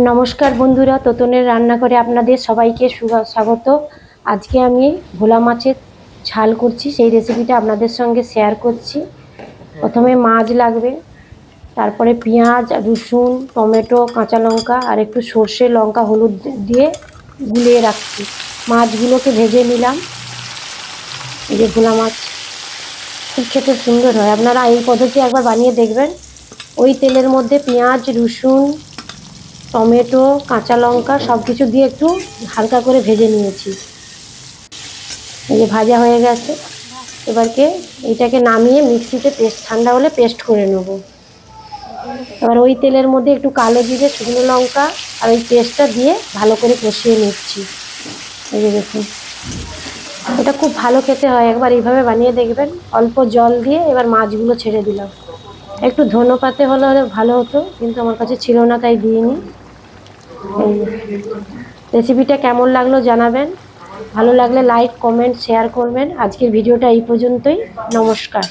নমস্কার বন্ধুরা, তোতনের রান্নাঘরে আপনাদের সবাইকে স্বাগত। আজকে আমি ভোলা মাছের ঝাল করছি, সেই রেসিপিটা আপনাদের সঙ্গে শেয়ার করছি। প্রথমে মাছ লাগবে, তারপরে পেঁয়াজ, রসুন, টমেটো, কাঁচা লঙ্কা আর একটু সর্ষে, লঙ্কা, হলুদ দিয়ে গুলিয়ে রাখছি। মাছগুলোকে ভেজে নিলাম। এই যে ভোলা মাছ, খুব খেতে সুন্দর হয়, আপনারা এই পদ্ধতি একবার বানিয়ে দেখবেন। ওই তেলের মধ্যে পেঁয়াজ, রসুন, টমেটো, কাঁচা লঙ্কা সব কিছু দিয়ে একটু হালকা করে ভেজে নিয়েছি। এই যে ভাজা হয়ে গেছে, এবারকে এইটাকে নামিয়ে মিক্সিতে ঠান্ডা হলে পেস্ট করে নেব। এবার ওই তেলের মধ্যে একটু কালো জিরে, শুকনো লঙ্কা আর ওই পেস্টটা দিয়ে ভালো করে কষিয়ে নিচ্ছি। এই যে দেখুন, এটা খুব ভালো খেতে হয়, একবার এইভাবে বানিয়ে দেখবেন। অল্প জল দিয়ে এবার মাছগুলো ছেড়ে দিলাম। একটু ধনে পাতা হলে ভালো হতো, কিন্তু আমার কাছে ছিল না, তাই দিইনি। এই রেসিপিটা কেমন লাগলো জানাবেন, ভালো লাগলে লাইক, কমেন্ট, শেয়ার করবেন। আজকের ভিডিওটা এই পর্যন্তই। নমস্কার।